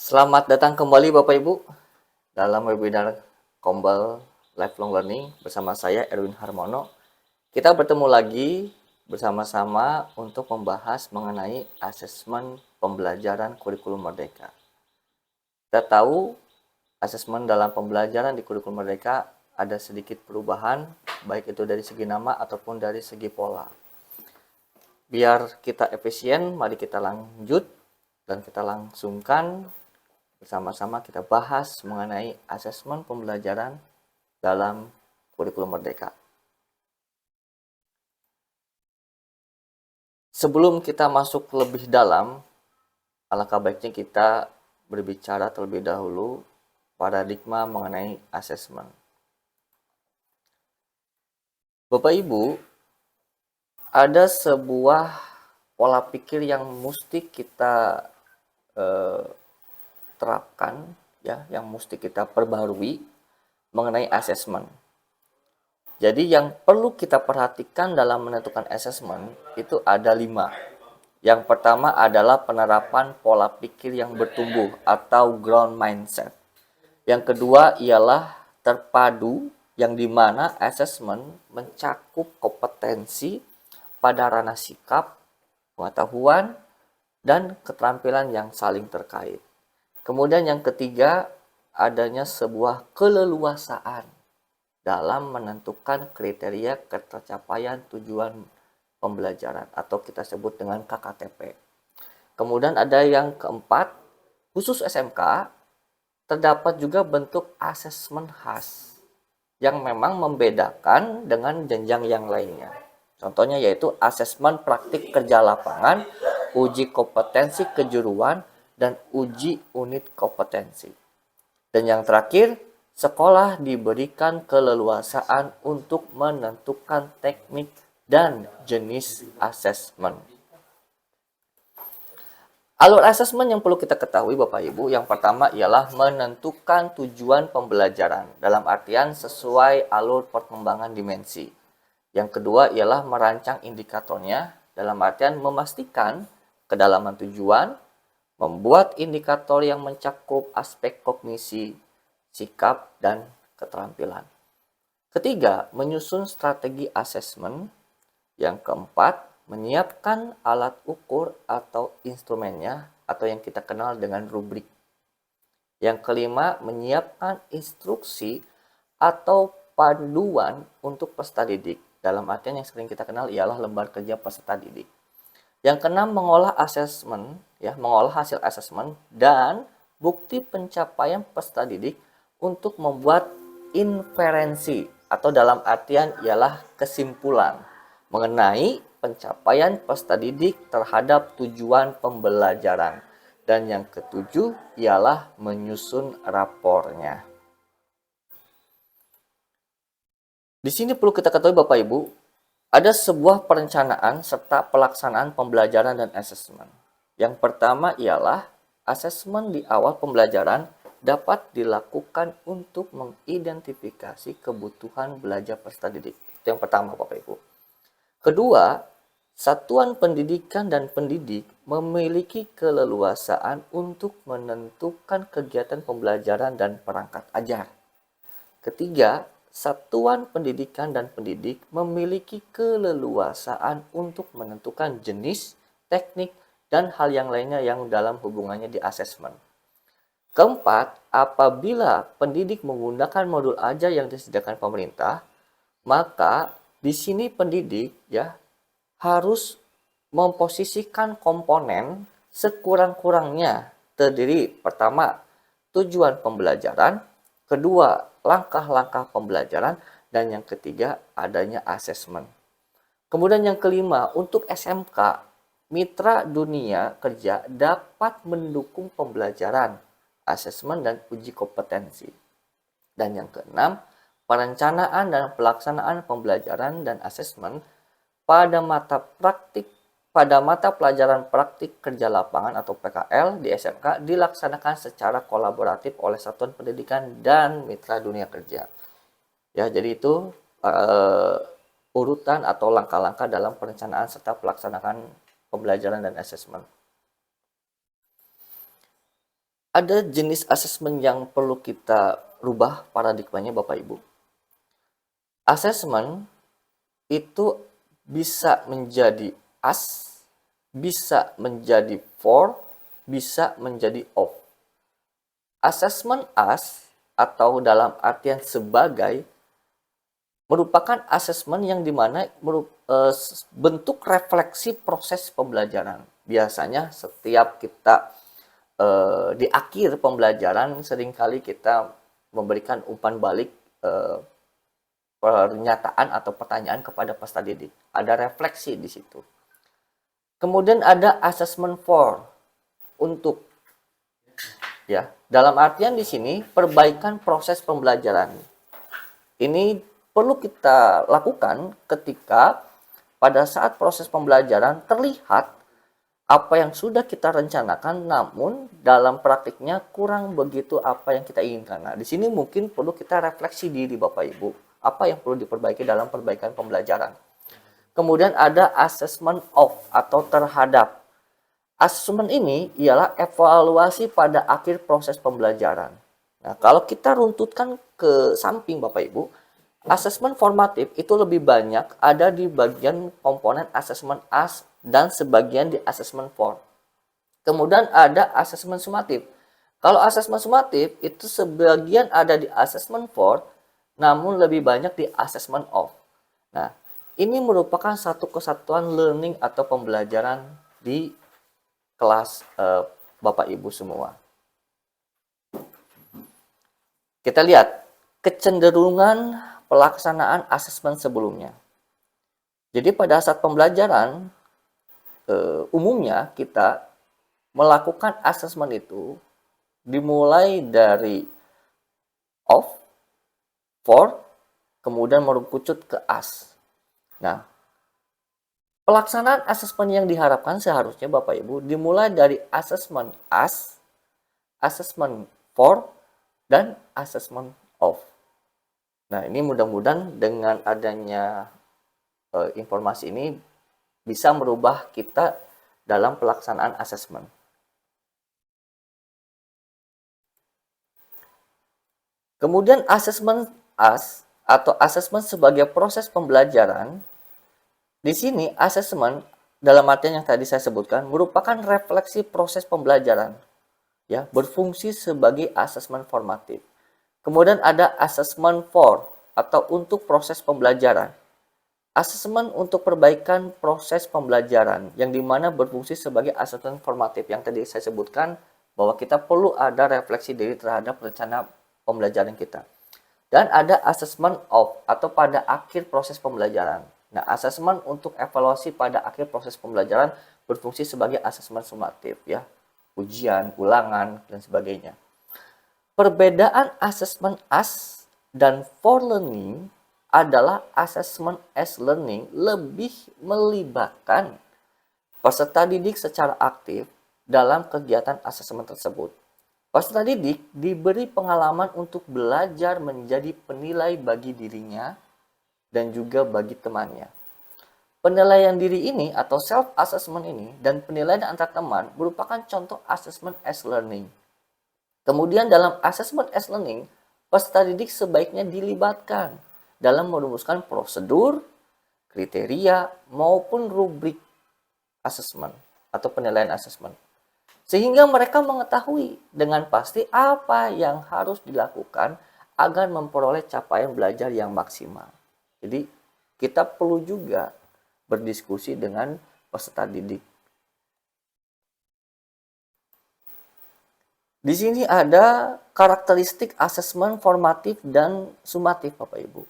Selamat datang kembali Bapak Ibu dalam webinar Kombel Lifelong Learning bersama saya Erwin Harmono. Kita bertemu lagi bersama-sama untuk membahas mengenai asesmen pembelajaran kurikulum merdeka. Kita tahu asesmen dalam pembelajaran di kurikulum merdeka ada sedikit perubahan, baik itu dari segi nama ataupun dari segi pola. Biar kita efisien, mari kita lanjut dan kita langsungkan bersama-sama kita bahas mengenai asesmen pembelajaran dalam kurikulum merdeka. Sebelum kita masuk lebih dalam, alangkah baiknya kita berbicara terlebih dahulu paradigma mengenai asesmen. Bapak Ibu, ada sebuah pola pikir yang mesti kita terapkan, ya, yang mesti kita perbarui mengenai asesmen. Jadi yang perlu kita perhatikan dalam menentukan asesmen itu ada 5. Yang pertama adalah penerapan pola pikir yang bertumbuh atau growth mindset. Yang kedua ialah terpadu, yang dimana asesmen mencakup kompetensi pada ranah sikap, pengetahuan, dan keterampilan yang saling terkait. Kemudian yang ketiga, adanya sebuah keleluasaan dalam menentukan kriteria ketercapaian tujuan pembelajaran atau kita sebut dengan KKTP. Kemudian ada yang keempat, khusus SMK, terdapat juga bentuk asesmen khas yang memang membedakan dengan jenjang yang lainnya. Contohnya yaitu asesmen praktik kerja lapangan, uji kompetensi kejuruan, dan uji unit kompetensi. Dan yang terakhir, sekolah diberikan keleluasaan untuk menentukan teknik dan jenis asesmen. Alur asesmen yang perlu kita ketahui Bapak Ibu, yang pertama ialah menentukan tujuan pembelajaran dalam artian sesuai alur perkembangan dimensi. Yang kedua ialah merancang indikatornya dalam artian memastikan kedalaman tujuan, membuat indikator yang mencakup aspek kognisi, sikap, dan keterampilan. Ketiga, menyusun strategi asesmen. Yang keempat, menyiapkan alat ukur atau instrumennya atau yang kita kenal dengan rubrik. Yang kelima, menyiapkan instruksi atau panduan untuk peserta didik. Dalam artian yang sering kita kenal ialah lembar kerja peserta didik. Yang keenam, mengolah asesmen, ya, mengolah hasil asesmen dan bukti pencapaian peserta didik untuk membuat inferensi atau dalam artian ialah kesimpulan mengenai pencapaian peserta didik terhadap tujuan pembelajaran. Dan yang ketujuh ialah menyusun rapornya. Di sini perlu kita ketahui Bapak Ibu, ada sebuah perencanaan serta pelaksanaan pembelajaran dan asesmen. Yang pertama ialah asesmen di awal pembelajaran dapat dilakukan untuk mengidentifikasi kebutuhan belajar peserta didik. Itu yang pertama Bapak Ibu. Kedua, satuan pendidikan dan pendidik memiliki keleluasaan untuk menentukan kegiatan pembelajaran dan perangkat ajar. Ketiga, satuan pendidikan dan pendidik memiliki keleluasaan untuk menentukan jenis, teknik, dan hal yang lainnya yang dalam hubungannya di asesmen. Keempat, apabila pendidik menggunakan modul ajar yang disediakan pemerintah, maka di sini pendidik ya harus memposisikan komponen sekurang-kurangnya terdiri pertama tujuan pembelajaran, kedua langkah-langkah pembelajaran, dan yang ketiga adanya asesmen. Kemudian yang kelima, untuk SMK, mitra dunia kerja dapat mendukung pembelajaran, asesmen, dan uji kompetensi. Dan yang keenam, perencanaan dan pelaksanaan pembelajaran dan asesmen pada mata pelajaran praktik kerja lapangan atau PKL di SMK dilaksanakan secara kolaboratif oleh satuan pendidikan dan mitra dunia kerja. Ya, jadi itu urutan atau langkah-langkah dalam perencanaan serta pelaksanaan pembelajaran dan asesmen. Ada jenis asesmen yang perlu kita rubah paradigmanya Bapak Ibu. Asesmen itu bisa menjadi as, bisa menjadi for, bisa menjadi of. Asesmen as atau dalam artian sebagai merupakan asesmen yang dimana bentuk refleksi proses pembelajaran. Biasanya setiap kita di akhir pembelajaran seringkali kita memberikan umpan balik pernyataan atau pertanyaan kepada peserta didik. Ada refleksi di situ. Kemudian ada assessment for, untuk, ya. Dalam artian di sini perbaikan proses pembelajaran. Ini perlu kita lakukan ketika pada saat proses pembelajaran terlihat apa yang sudah kita rencanakan, namun dalam praktiknya kurang begitu apa yang kita inginkan. Nah, di sini mungkin perlu kita refleksi diri Bapak Ibu. Apa yang perlu diperbaiki dalam perbaikan pembelajaran. Kemudian ada assessment of atau terhadap. Assessment ini ialah evaluasi pada akhir proses pembelajaran. Nah, kalau kita runtutkan ke samping Bapak Ibu, assessment formatif itu lebih banyak ada di bagian komponen assessment as dan sebagian di assessment for. Kemudian ada assessment sumatif. Kalau assessment sumatif itu sebagian ada di assessment for, namun lebih banyak di assessment of. Nah, ini merupakan satu kesatuan learning atau pembelajaran di kelas Bapak Ibu semua. Kita lihat kecenderungan pelaksanaan asesmen sebelumnya. Jadi pada saat pembelajaran umumnya kita melakukan asesmen itu dimulai dari of, for, kemudian merucut ke as. Nah, pelaksanaan asesmen yang diharapkan seharusnya Bapak Ibu dimulai dari asesmen as, asesmen for, dan asesmen of. Nah, ini mudah-mudahan dengan adanya informasi ini bisa merubah kita dalam pelaksanaan asesmen. Kemudian asesmen as atau asesmen sebagai proses pembelajaran. Di sini asesmen dalam artian yang tadi saya sebutkan merupakan refleksi proses pembelajaran, ya, berfungsi sebagai asesmen formatif. Kemudian ada asesmen for atau untuk proses pembelajaran. Asesmen untuk perbaikan proses pembelajaran yang dimana berfungsi sebagai asesmen formatif yang tadi saya sebutkan bahwa kita perlu ada refleksi diri terhadap rencana pembelajaran kita. Dan ada asesmen of atau pada akhir proses pembelajaran. Nah, asesmen untuk evaluasi pada akhir proses pembelajaran berfungsi sebagai asesmen sumatif, ya, ujian, ulangan, dan sebagainya. Perbedaan asesmen as dan for learning adalah asesmen as learning lebih melibatkan peserta didik secara aktif dalam kegiatan asesmen tersebut. Peserta didik diberi pengalaman untuk belajar menjadi penilai bagi dirinya dan juga bagi temannya. Penilaian diri ini atau self-assessment ini dan penilaian antar teman merupakan contoh assessment as learning. Kemudian dalam assessment as learning, peserta didik sebaiknya dilibatkan dalam merumuskan prosedur, kriteria, maupun rubrik assessment atau penilaian assessment. Sehingga mereka mengetahui dengan pasti apa yang harus dilakukan agar memperoleh capaian belajar yang maksimal. Jadi kita perlu juga berdiskusi dengan peserta didik. Di sini ada karakteristik asesmen formatif dan sumatif Bapak Ibu.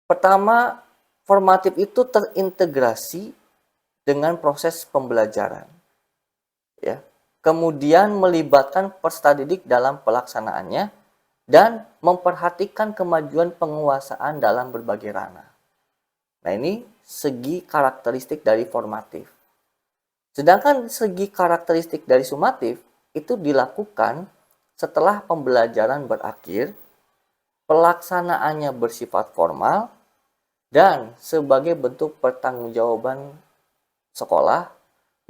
Pertama, formatif itu terintegrasi dengan proses pembelajaran, ya. Kemudian melibatkan peserta didik dalam pelaksanaannya dan memperhatikan kemajuan penguasaan dalam berbagai ranah. Nah, ini segi karakteristik dari formatif. Sedangkan segi karakteristik dari sumatif itu dilakukan setelah pembelajaran berakhir, pelaksanaannya bersifat formal, dan sebagai bentuk pertanggungjawaban sekolah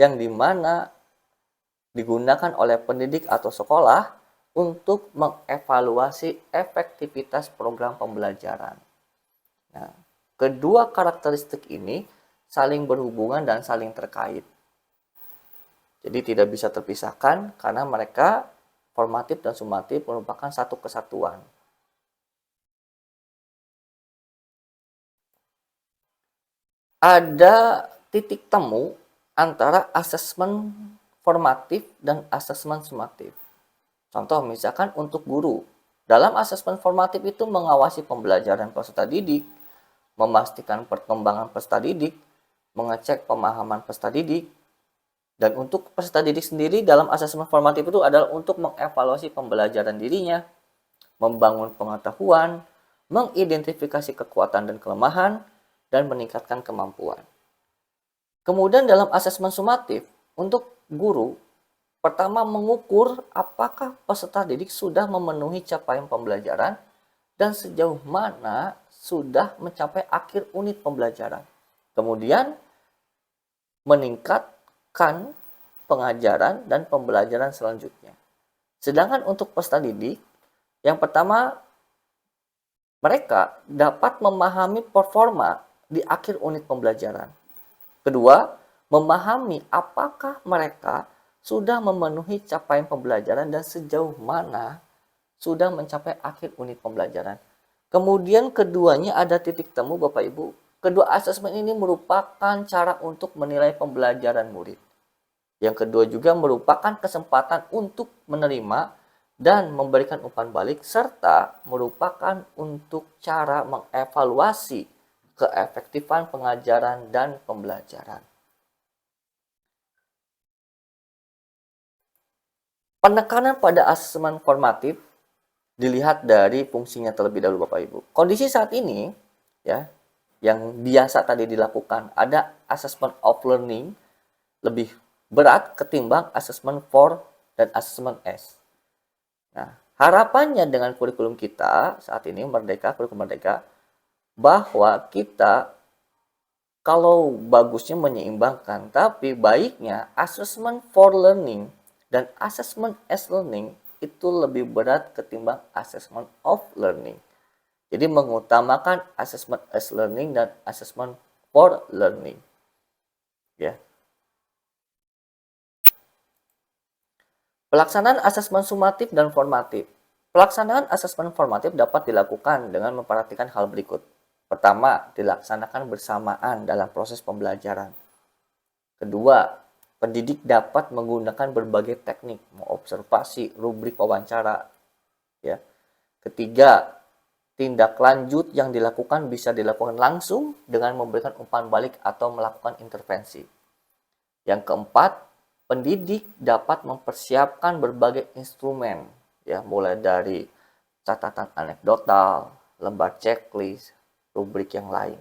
yang dimana digunakan oleh pendidik atau sekolah untuk mengevaluasi efektivitas program pembelajaran. Nah, kedua karakteristik ini saling berhubungan dan saling terkait. Jadi tidak bisa terpisahkan karena mereka formatif dan sumatif merupakan satu kesatuan. Ada titik temu antara asesmen formatif dan asesmen sumatif. Contoh misalkan untuk guru. Dalam asesmen formatif itu mengawasi pembelajaran peserta didik, memastikan perkembangan peserta didik, mengecek pemahaman peserta didik, dan untuk peserta didik sendiri dalam asesmen formatif itu adalah untuk mengevaluasi pembelajaran dirinya, membangun pengetahuan, mengidentifikasi kekuatan dan kelemahan, dan meningkatkan kemampuan. Kemudian dalam asesmen sumatif, untuk guru, pertama mengukur apakah peserta didik sudah memenuhi capaian pembelajaran dan sejauh mana sudah mencapai akhir unit pembelajaran. Kemudian meningkatkan pengajaran dan pembelajaran selanjutnya. Sedangkan untuk peserta didik, yang pertama mereka dapat memahami performa di akhir unit pembelajaran. Kedua, memahami apakah mereka sudah memenuhi capaian pembelajaran dan sejauh mana sudah mencapai akhir unit pembelajaran. Kemudian keduanya ada titik temu Bapak Ibu. Kedua asesmen ini merupakan cara untuk menilai pembelajaran murid. Yang kedua juga merupakan kesempatan untuk menerima dan memberikan umpan balik, serta merupakan untuk cara mengevaluasi keefektifan pengajaran dan pembelajaran. Penekanan pada asesmen formatif dilihat dari fungsinya terlebih dahulu Bapak Ibu. Kondisi saat ini ya, yang biasa tadi dilakukan ada assessment of learning lebih berat ketimbang assessment for dan assessment S. Nah, harapannya dengan kurikulum kita saat ini kurikulum Merdeka, bahwa kita kalau bagusnya menyeimbangkan, tapi baiknya assessment for learning dan assessment as learning itu lebih berat ketimbang assessment of learning. Jadi mengutamakan assessment as learning dan assessment for learning. Ya. Pelaksanaan asesmen sumatif dan formatif. Pelaksanaan asesmen formatif dapat dilakukan dengan memperhatikan hal berikut. Pertama, dilaksanakan bersamaan dalam proses pembelajaran. Kedua, pendidik dapat menggunakan berbagai teknik, observasi, rubrik wawancara. Ya. Ketiga, tindak lanjut yang dilakukan bisa dilakukan langsung dengan memberikan umpan balik atau melakukan intervensi. Yang keempat, pendidik dapat mempersiapkan berbagai instrumen, ya, mulai dari catatan anekdotal, lembar checklist, rubrik yang lain.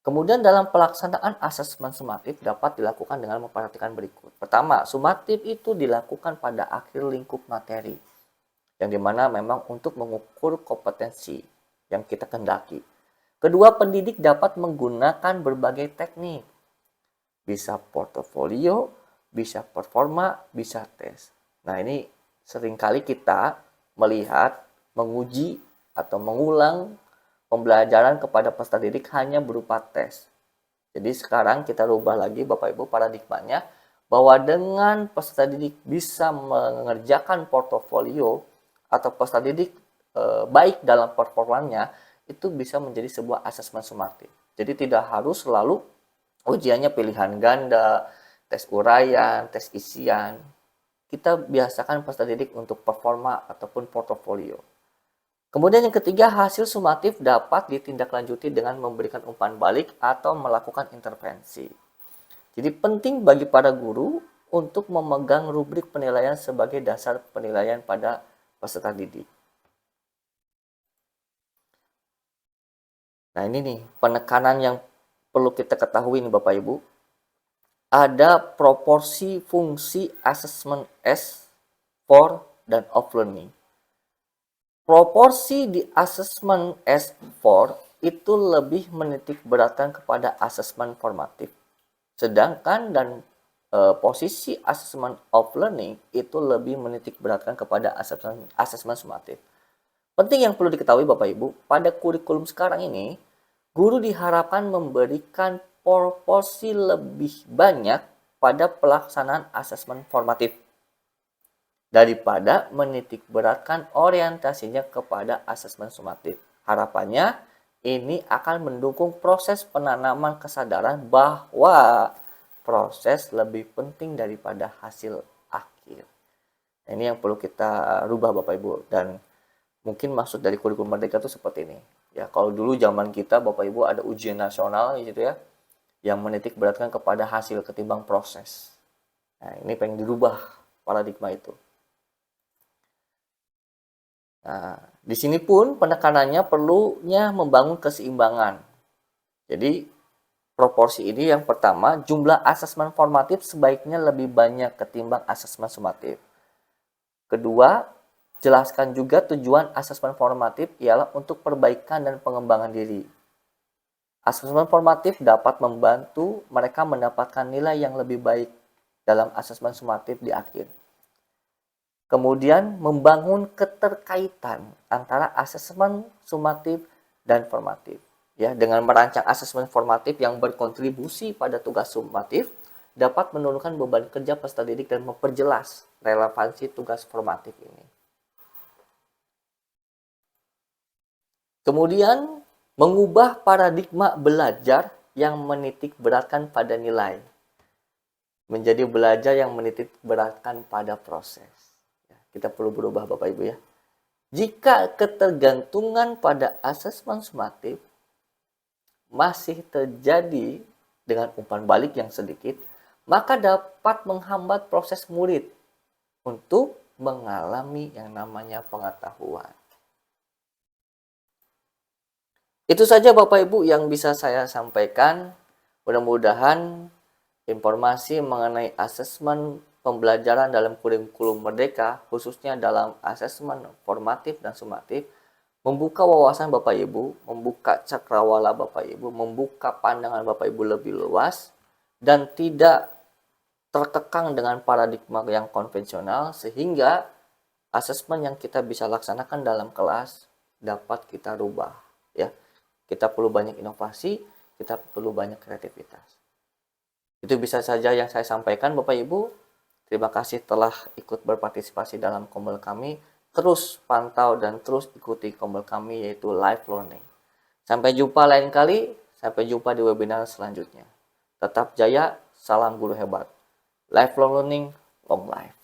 Kemudian dalam pelaksanaan asesmen sumatif dapat dilakukan dengan memperhatikan berikut. Pertama, sumatif itu dilakukan pada akhir lingkup materi, yang dimana memang untuk mengukur kompetensi yang kita kendaki. Kedua, pendidik dapat menggunakan berbagai teknik. Bisa portofolio, bisa performa, bisa tes. Nah, ini seringkali kita melihat, menguji, atau mengulang pembelajaran kepada peserta didik hanya berupa tes. Jadi sekarang kita rubah lagi Bapak Ibu paradigmanya, bahwa dengan peserta didik bisa mengerjakan portofolio atau peserta didik baik dalam performanya, itu bisa menjadi sebuah asesmen sumatif. Jadi tidak harus selalu ujiannya pilihan ganda, tes uraian, tes isian. Kita biasakan peserta didik untuk performa ataupun portofolio. Kemudian yang ketiga, hasil sumatif dapat ditindaklanjuti dengan memberikan umpan balik atau melakukan intervensi. Jadi penting bagi para guru untuk memegang rubrik penilaian sebagai dasar penilaian pada peserta didik. Nah, ini nih penekanan yang perlu kita ketahui nih Bapak Ibu. Ada proporsi fungsi assessment S, for, dan of learning. Proporsi di assessment S4 itu lebih menitik beratkan kepada asesmen formatif. Sedangkan dan posisi assessment of learning itu lebih menitik beratkan kepada asesmen sumatif. Penting yang perlu diketahui Bapak Ibu, pada kurikulum sekarang ini, guru diharapkan memberikan proporsi lebih banyak pada pelaksanaan asesmen formatif daripada menitik beratkan orientasinya kepada asesmen sumatif. Harapannya ini akan mendukung proses penanaman kesadaran bahwa proses lebih penting daripada hasil akhir. Ini yang perlu kita rubah Bapak Ibu, dan mungkin maksud dari kurikulum merdeka itu seperti ini. Ya, kalau dulu zaman kita Bapak Ibu ada ujian nasional gitu ya, yang menitik beratkan kepada hasil ketimbang proses. Nah, ini pengen dirubah paradigma itu. Nah, di sini pun penekanannya perlunya membangun keseimbangan. Jadi, proporsi ini yang pertama, jumlah asesmen formatif sebaiknya lebih banyak ketimbang asesmen sumatif. Kedua, jelaskan juga tujuan asesmen formatif ialah untuk perbaikan dan pengembangan diri. Asesmen formatif dapat membantu mereka mendapatkan nilai yang lebih baik dalam asesmen sumatif di akhir. Kemudian membangun keterkaitan antara asesmen sumatif dan formatif. Ya, dengan merancang asesmen formatif yang berkontribusi pada tugas sumatif dapat menurunkan beban kerja peserta didik dan memperjelas relevansi tugas formatif ini. Kemudian mengubah paradigma belajar yang menitik beratkan pada nilai menjadi belajar yang menitik beratkan pada proses. Kita perlu berubah Bapak Ibu ya. Jika ketergantungan pada asesmen sumatif masih terjadi dengan umpan balik yang sedikit, maka dapat menghambat proses murid untuk mengalami yang namanya pengetahuan. Itu saja Bapak Ibu yang bisa saya sampaikan. Mudah-mudahan informasi mengenai asesmen pembelajaran dalam kurikulum merdeka, khususnya dalam asesmen formatif dan sumatif, membuka wawasan Bapak Ibu, membuka cakrawala Bapak Ibu, membuka pandangan Bapak Ibu lebih luas, dan tidak terkekang dengan paradigma yang konvensional, sehingga asesmen yang kita bisa laksanakan dalam kelas dapat kita rubah. Ya, kita perlu banyak inovasi, kita perlu banyak kreativitas. Itu bisa saja yang saya sampaikan Bapak Ibu. Terima kasih telah ikut berpartisipasi dalam kombel kami. Terus pantau dan terus ikuti kombel kami yaitu live learning. Sampai jumpa lain kali. Sampai jumpa di webinar selanjutnya. Tetap jaya, salam guru hebat. Live learning, long life.